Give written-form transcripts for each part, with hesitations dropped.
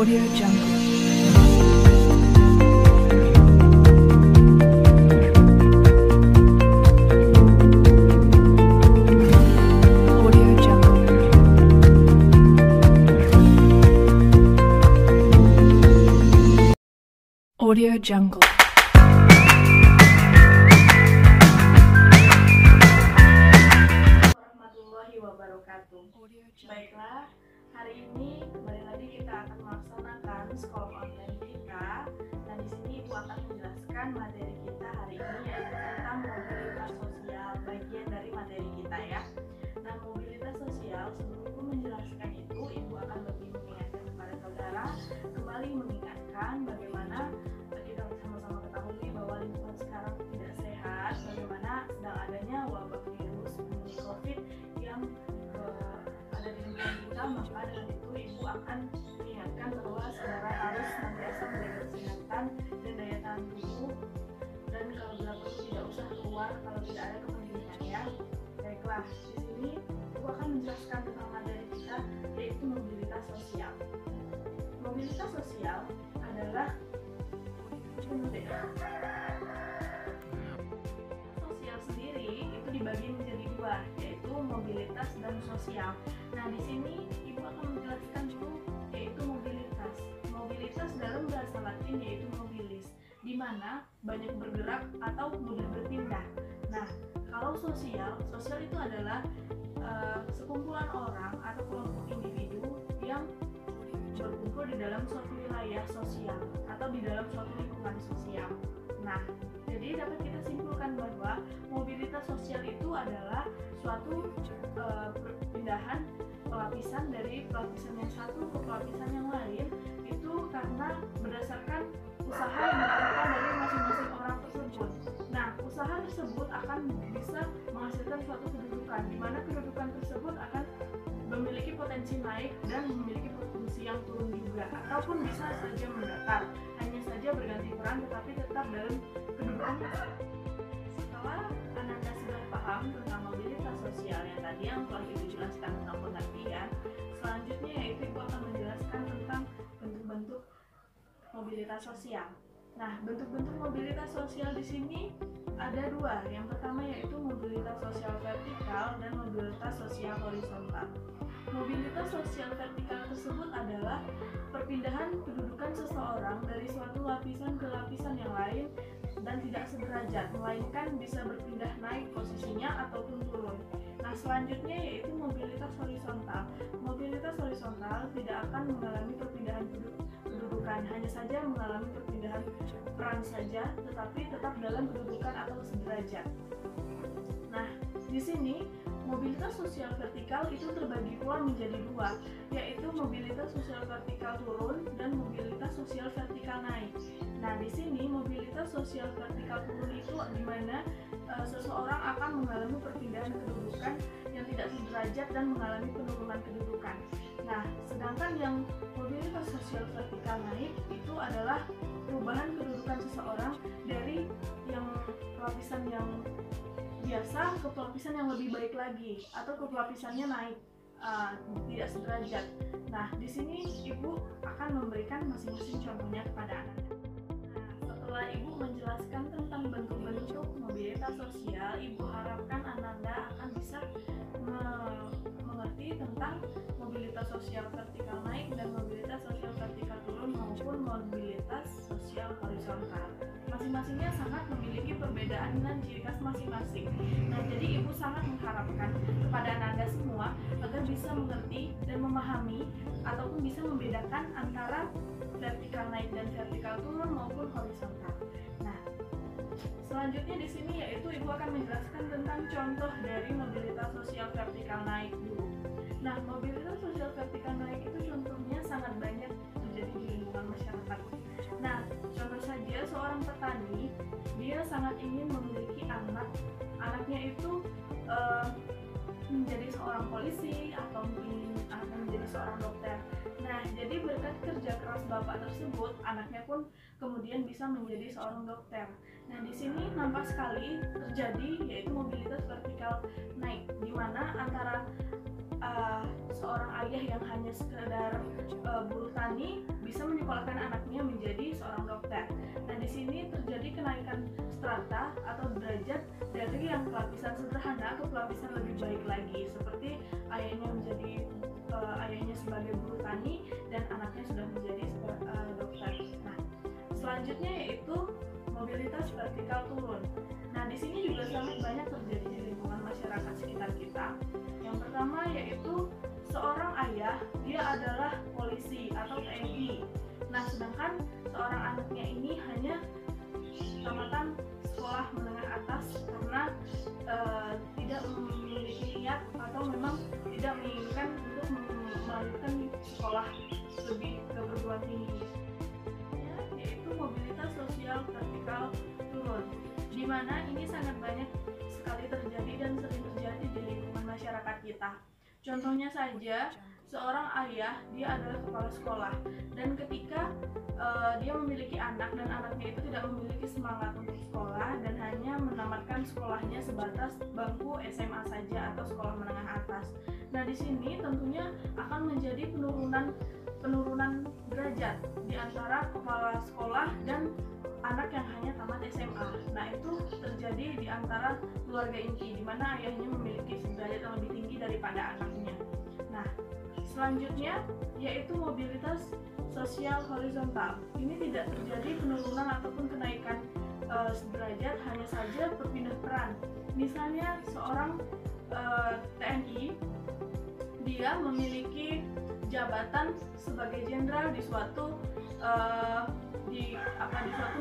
Audio Jungle. Audio Jungle. Audio Jungle. Warahmatullahi wabarakatuh. Baiklah, hari ini kembali lagi kita akan melaksanakan sekolah online kita. Dan di sini Ibu akan menjelaskan materi kita hari ini, yaitu tentang mobilitas sosial, bagian dari materi kita ya. Nah, mobilitas sosial, sebelum Ibu menjelaskan itu, Ibu akan lebih mengingatkan kepada saudara, kembali mengingatkan bagaimana kita sama-sama ketahui bahwa lingkungan sekarang tidak sehat, bagaimana sedang adanya wabah virus pandemi COVID yang ada di lingkungan kita. Maka dengan itu Ibu akan mengingatkan bahwa saudara harus senantiasa menjaga kesehatan dan daya tahan tubuh, dan kalau bila perlu tidak usah keluar kalau tidak ada kepentingan ya. Baiklah, di sini Ibu akan menjelaskan tentang materi kita, yaitu mobilitas sosial. Mobilitas sosial adalah sosial sendiri itu dibagi menjadi dua, yaitu mobilitas dan sosial. Nah, di sini Ibu akan menjelaskan dulu yaitu mobilitas. Mobilitas dalam bahasa Latin yaitu mobilis, di mana banyak bergerak atau mudah berpindah. Nah, kalau sosial itu adalah sekumpulan orang atau kelompok individu yang berkumpul di dalam suatu wilayah sosial atau di dalam suatu lingkungan sosial. Nah, jadi dapat kita simpulkan bahwa mobilitas sosial itu adalah suatu perpindahan pelapisan dari pelapisan yang satu ke pelapisan yang lain, itu karena berdasarkan usaha yang dilakukan dari masing-masing orang tersebut. Nah, usaha tersebut akan bisa menghasilkan suatu kedudukan, di mana kedudukan tersebut akan memiliki potensi naik dan memiliki potensi yang turun juga, ataupun bisa saja mendatar, hanya saja berganti peran tetapi tetap dalam kedudukan. Setelah Ananda sudah paham tentang mobilitas sosial yang tadi yang telah Ibu jelaskan tentang pengertian, selanjutnya yaitu Ibu akan menjelaskan tentang bentuk-bentuk mobilitas sosial. Nah, bentuk-bentuk mobilitas sosial di sini ada dua. Yang pertama yaitu mobilitas sosial vertikal dan mobilitas sosial horizontal. Mobilitas sosial vertikal tersebut adalah perpindahan kedudukan seseorang dari suatu lapisan ke lapisan yang lain dan tidak sederajat, melainkan bisa berpindah naik posisinya ataupun turun. Nah, selanjutnya yaitu mobilitas horizontal. Mobilitas horizontal tidak akan mengalami perpindahan kedudukan, hanya saja mengalami perpindahan peran saja, tetapi tetap dalam kedudukan atau sederajat. Nah, di sini mobilitas sosial vertikal itu terbagi pula menjadi dua, yaitu mobilitas sosial vertikal turun dan mobilitas sosial vertikal naik. Nah, di sini mobilitas sosial vertikal turun itu di mana seseorang akan mengalami perpindahan kedudukan yang tidak sederajat dan mengalami penurunan kedudukan. Nah, sedangkan yang mobilitas sosial vertikal naik itu adalah perubahan kedudukan seseorang dari yang lapisan yang biasa ke pelapisan yang lebih baik lagi, atau ke pelapisannya naik, tidak sederajat. Nah, di sini Ibu akan memberikan masing-masing contohnya kepada Anda. Nah, setelah Ibu menjelaskan tentang bentuk-bentuk mobilitas sosial, Ibu harapkan Ananda akan bisa mengerti tentang mobilitas sosial vertikal naik dan mobilitas sosial vertikal turun maupun mobilitas sosial horizontal. Masing-masingnya sangat memiliki perbedaan dan ciri khas masing-masing. Nah, jadi Ibu sangat mengharapkan kepada Ananda semua agar bisa mengerti dan memahami ataupun bisa membedakan antara vertikal naik dan vertikal turun maupun horizontal. Nah, selanjutnya di sini yaitu Ibu akan menjelaskan tentang contoh dari mobilitas sosial vertikal naik dulu. Nah, mobilitas sosial vertikal naik itu contohnya sangat banyak terjadi di lingkungan masyarakat. Nah, contoh saja seorang petani, dia sangat ingin memiliki anaknya itu menjadi seorang polisi atau mungkin akan menjadi seorang dokter. Nah, jadi berkat kerja keras bapak tersebut, anaknya pun kemudian bisa menjadi seorang dokter. Nah, di sini nampak sekali terjadi yaitu mobilitas vertikal naik, di mana antara seorang ayah yang hanya sekedar buruh tani bisa menyekolahkan anaknya menjadi seorang dokter. Nah, di sini terjadi kenaikan strata atau derajat dari yang lapisan sederhana ke lapisan lebih baik lagi, seperti ayahnya sebagai buruh tani dan anaknya sudah menjadi dokter. Nah, selanjutnya yaitu mobilitas vertikal turun. Nah, di sini juga sangat banyak terjadi di lingkungan masyarakat sekitar kita. Yang pertama yaitu seorang ayah, dia adalah polisi atau TNI. Nah, sedangkan seorang anaknya ini hanya tamatan sekolah menengah atas karena tidak memiliki niat atau memang tidak menginginkan untuk melanjutkan sekolah lebih ke perguruan tinggi. Yaitu mobilitas sosial vertikal turun, di mana ini sangat banyak sekali terjadi dan sering terjadi di lingkungan masyarakat kita. Contohnya saja, seorang ayah, dia adalah kepala sekolah, dan ketika dia memiliki anak dan anaknya itu tidak memiliki semangat untuk sekolah dan hanya menamatkan sekolahnya sebatas bangku SMA saja atau sekolah menengah atas. Nah, di sini tentunya akan menjadi penurunan derajat di antara kepala sekolah dan anak yang hanya tamat SMA. Nah, itu terjadi di antara keluarga inti, di mana ayahnya memiliki derajat yang lebih tinggi daripada anaknya. Nah, selanjutnya yaitu mobilitas sosial horizontal. Ini tidak terjadi penurunan ataupun kenaikan derajat, hanya saja berpindah peran. Misalnya seorang TNI, dia memiliki jabatan sebagai jenderal di suatu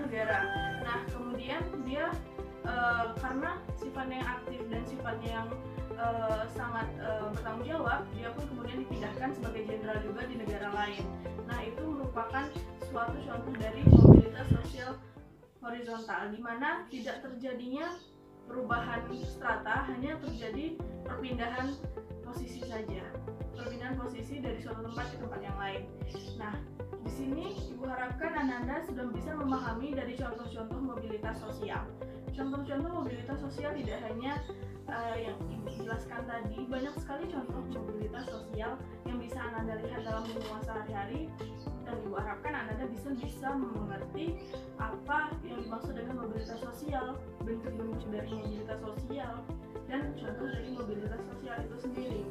negara. Nah, kemudian dia karena sifatnya yang aktif dan sifatnya yang sangat bertanggung jawab, dia pun kemudian dipindahkan sebagai jenderal juga di negara lain. Nah, itu merupakan suatu contoh dari mobilitas sosial horizontal, di mana tidak terjadinya perubahan strata, hanya terjadi perpindahan posisi saja, perpindahan posisi dari suatu tempat ke tempat yang lain. Nah, di sini Ibu harapkan Anda sudah bisa memahami dari contoh-contoh mobilitas sosial. Contoh-contoh mobilitas sosial tidak hanya yang Ibu jelaskan tadi, banyak sekali contoh mobilitas sosial yang bisa Anda lihat dalam lingkungan sehari-hari, dan Ibu harapkan Anda bisa mengerti apa yang dimaksud dengan mobilitas sosial, bentuk-bentuk dari mobilitas sosial, dan contoh dari mobilitas sosial itu sendiri.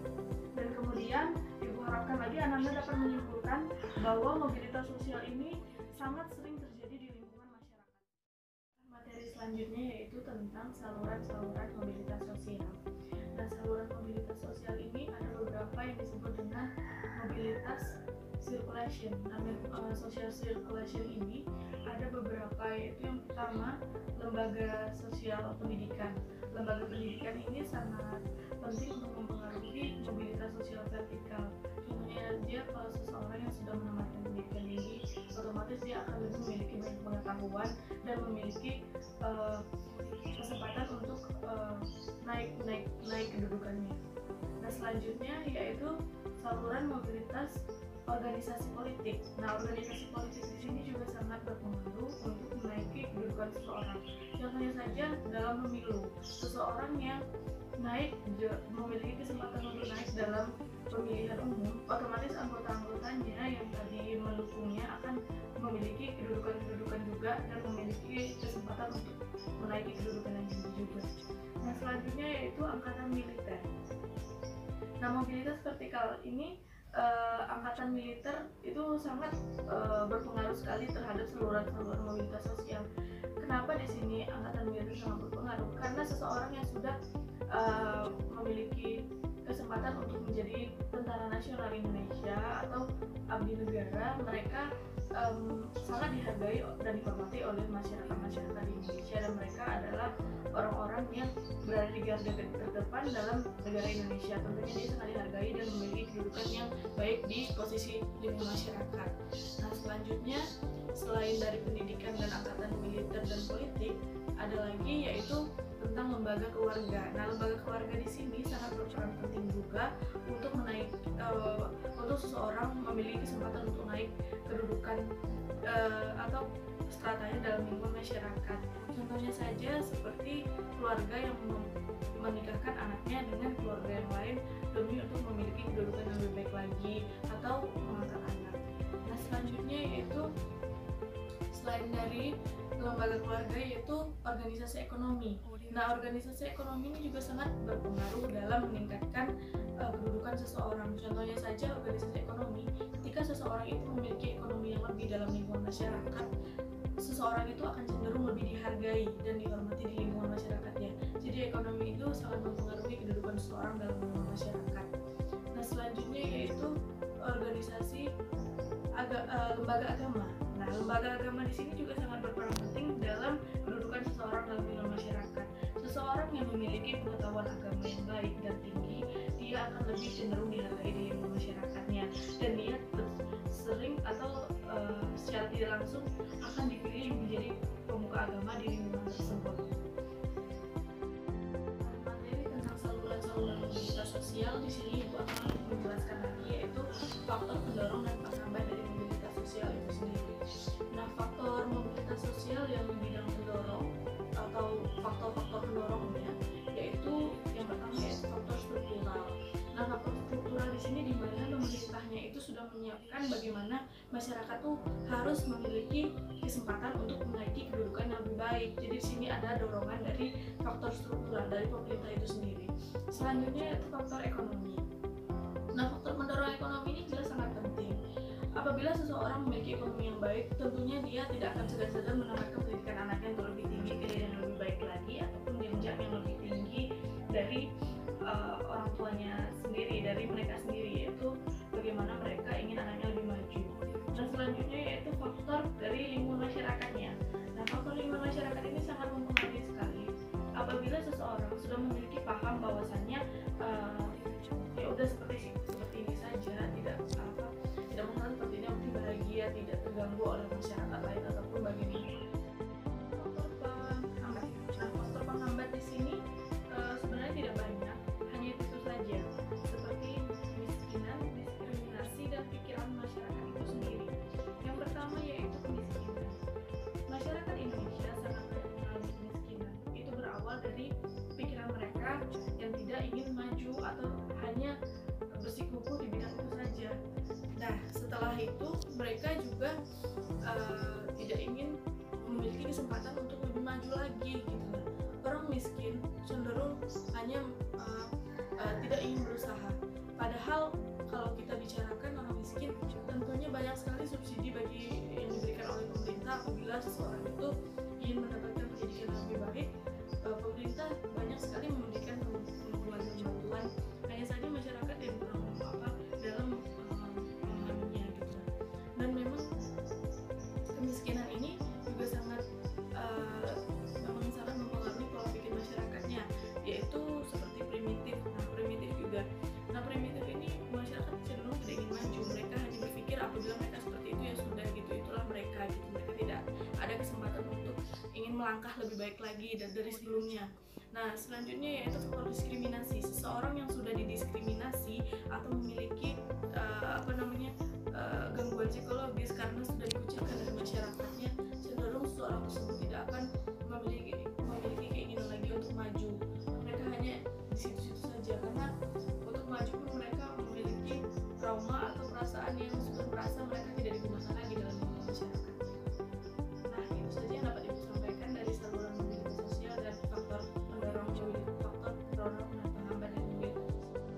Dan kemudian Ibu harapkan lagi Anda dapat menyimpulkan bahwa mobilitas sosial ini sangat sering terjadi di lingkungan masyarakat. Materi selanjutnya yaitu tentang saluran-saluran mobilitas sosial. Nah, saluran mobilitas sosial ini ada beberapa yang disebut dengan mobilitas circulation. Nah, social circulation ini ada beberapa, yaitu yang pertama lembaga sosial pendidikan. Lembaga pendidikan ini sangat penting untuk mempengaruhi mobilitas sosial vertikal. Contohnya dia kalau seseorang yang sudah menamatkan pendidikan tinggi, otomatis dia akan lebih memiliki banyak pengetahuan dan memiliki kesempatan untuk naik kedudukannya. Nah, selanjutnya yaitu saluran mobilitas organisasi politik. Nah, organisasi politik di sini juga sangat berpengaruh untuk menaiki kedudukan seseorang. Contohnya saja dalam pemilu, seseorang yang memiliki kesempatan untuk naik dalam pemilihan umum, otomatis anggota-anggotanya yang tadi mendukungnya akan memiliki kedudukan juga dan memiliki kesempatan untuk menaiki kedudukan yang tinggi juga. Nah, selanjutnya yaitu angkatan militer. Nah, mobilitas vertikal ini angkatan militer itu sangat berpengaruh sekali terhadap saluran-saluran mobilitas sosial. Kenapa di sini angkatan militer sangat berpengaruh? Karena seseorang yang sudah memiliki kesempatan untuk menjadi tentara nasional Indonesia atau abdi negara, mereka sangat dihargai dan dihormati oleh masyarakat di Indonesia, dan mereka adalah orang-orang yang berada di garda terdepan dalam negara Indonesia. Tentunya dia sangat dihargai dan memiliki kedudukan yang baik di posisi lingkungan masyarakat. Nah, selanjutnya selain dari pendidikan dan angkatan militer dan politik, ada lagi yaitu tentang lembaga keluarga. Nah, lembaga keluarga di sini sangat berperan penting juga untuk untuk seseorang memiliki kesempatan untuk naik kedudukan atau stratanya dalam lingkungan masyarakat. Contohnya saja seperti keluarga yang menikahkan anaknya dengan keluarga yang lain demi untuk memiliki kedudukan yang lebih baik lagi atau mengangkat anak. Nah, selanjutnya yaitu selain dari lembaga keluarga yaitu organisasi ekonomi. Nah, organisasi ekonomi ini juga sangat berpengaruh dalam meningkatkan kedudukan seseorang. Contohnya saja organisasi ekonomi, ketika seseorang itu memiliki ekonomi yang lebih dalam lingkungan masyarakat, seseorang itu akan cenderung lebih dihargai dan dihormati di lingkungan masyarakatnya. Jadi ekonomi itu sangat mempengaruhi kedudukan seseorang dalam lingkungan masyarakat. Nah, selanjutnya yaitu organisasi lembaga agama. Nah, lembaga agama di sini juga sangat berperan penting dalam kedudukan seseorang dalam lingkungan masyarakat. Seseorang yang memiliki pengetahuan agama yang baik dan tinggi, dia akan lebih cenderung dihargai di lingkungan masyarakatnya, dan dia sering atau secara tidak langsung akan dipilih menjadi pemuka agama di lingkungan tersebut. Materi tentang saluran-saluran mobilitas sosial di sini Ibu akan menjelaskan lagi, yaitu faktor pendorong dan penghambat dari mobilitas sosial itu sendiri. Nah, faktor mobilitas sosial yang di bidang pendorong atau faktor-faktor pendorongnya yaitu yang pertama yaitu faktor struktural. Nah, faktor struktural di sini di mana pemerintahnya itu sudah menyiapkan bagaimana masyarakat tuh harus memiliki kesempatan untuk menaiki kedudukan yang lebih baik. Jadi di sini ada dorongan dari faktor struktural dari pemerintah itu sendiri. Selanjutnya yaitu faktor ekonomi. Nah, faktor pendorong ekonomi ini jelas sangat penting. Apabila seseorang memiliki ekonomi yang baik, tentunya dia tidak akan segan-segan menawarkan pendidikan anaknya untuk lebih tinggi, pendidikan yang lebih baik lagi, ataupun jenjang yang lebih tinggi dari orang tuanya sendiri, dari mereka sendiri, yaitu bagaimana mereka ingin anaknya lebih maju. Dan selanjutnya yaitu faktor dari lingkungan masyarakatnya. Nah, faktor lingkungan masyarakat ini sangat mempengaruhi sekali. Apabila seseorang sudah memiliki paham bahwasannya ya udah seperti ini saja, tidak mengenal seperti ini, mungkin bahagia, tidak terganggu oleh masyarakat lain ataupun bagaimana. Faktor penghambat di sini sebenarnya tidak banyak, hanya itu saja, seperti kemiskinan, diskriminasi, dan pikiran masyarakat itu sendiri. Yang pertama yaitu kemiskinan. Masyarakat Indonesia sangat banyak mengalami kemiskinan. Itu berawal dari pikiran mereka yang tidak ingin maju atau hanya bersikukuh di bidang itu saja. Nah, setelah itu mereka juga tidak ingin memiliki kesempatan untuk lebih maju lagi gitu. Orang miskin cenderung hanya tidak ingin berusaha. Padahal kalau kita bicarakan orang miskin, tentunya banyak sekali subsidi yang diberikan oleh pemerintah apabila seseorang itu ingin mendapatkan pendidikan yang lebih baik. Pemerintah banyak sekali memberikan bantuan. Hanya saja masyarakat yang kurang dalam memahaminya gitu. Dan memang kemiskinan ini juga sangat mempengaruhi pola pikir masyarakatnya, yaitu seperti primitif. Nah, primitif ini masyarakat cenderung tidak ingin maju. Mereka hanya berpikir apabila mereka seperti itu ya sudah gitu, itulah mereka gitu. Mereka tidak ada kesempatan untuk ingin melangkah lebih baik lagi dari sebelumnya. Nah, selanjutnya yaitu faktor diskriminasi. Seseorang yang sudah didiskriminasi atau memiliki gangguan psikologis karena sudah dikucilkan dari masyarakatnya, cenderung seseorang tersebut tidak akan memiliki keinginan lagi untuk maju. Mereka hanya di situ-situ saja, karena untuk maju pun mereka memiliki trauma atau perasaan yang sudah merasa mereka tidak digunakan lagi dalam lingkungan masyarakat. Nah, itu saja yang dapat Ibu sampaikan dari saluran mobilitas sosial dan faktor pendorong dan penghambat dari mobilitas sosial.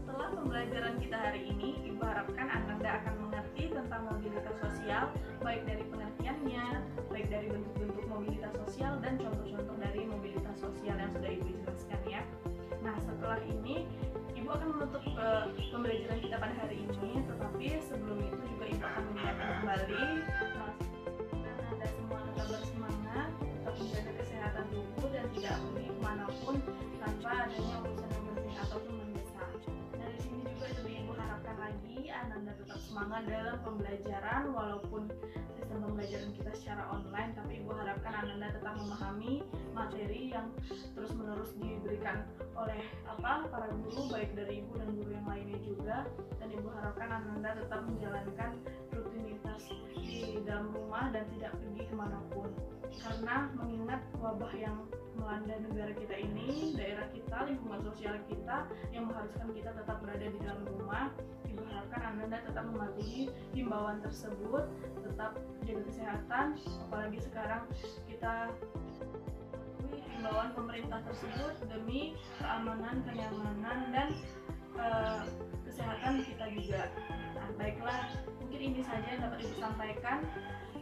Setelah pembelajaran kita hari ini, Ibu harapkan Anda akan mengerti tentang mobilitas sosial, baik dari pengertiannya, baik dari bentuk-bentuk mobilitas sosial dan contoh-contoh dari mobilitas sosial yang sudah Ibu jelaskan ya. Nah, setelah ini Ibu akan menutup pembelajaran kita pada hari ini, tetapi sebelum itu juga Ibu akan mengingatkan kembali dan Anda semua tetap bersemangat, tetap menjaga kesehatan tubuh dan tidak pergi kemanapun tanpa adanya urusan yang penting ataupun mendesak. Dari sini juga lebih Ibu harapkan lagi Ananda tetap semangat dalam pembelajaran walaupun sistem pembelajaran kita secara online, tapi Ibu harapkan Ananda tetap memahami materi yang terus-menerus diberikan oleh para guru, baik dari Ibu dan guru yang lainnya juga. Dan Ibu harapkan Ananda tetap menjalankan rutinitas di dalam rumah dan tidak pergi kemanapun, karena mengingat wabah yang melanda negara kita ini, daerah kita, lingkungan sosial kita yang mengharuskan kita tetap berada di dalam rumah. Ibu harapkan Ananda tetap mematuhi himbauan tersebut, tetap jaga kesehatan, apalagi sekarang kita mematuhi himbauan pemerintah tersebut demi keamanan, kenyamanan, dan kesehatan kita juga. Nah, baiklah, mungkin ini saja yang dapat Ibu sampaikan.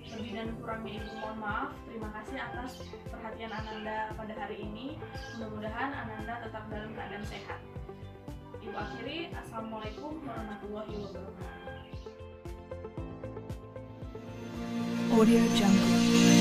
Lebih dan kurangnya Ibu mohon maaf. Terima kasih atas perhatian Ananda pada hari ini. Mudah-mudahan Ananda tetap dalam keadaan sehat. Ibu akhiri, Assalamualaikum warahmatullahi wabarakatuh. Audio Jungle.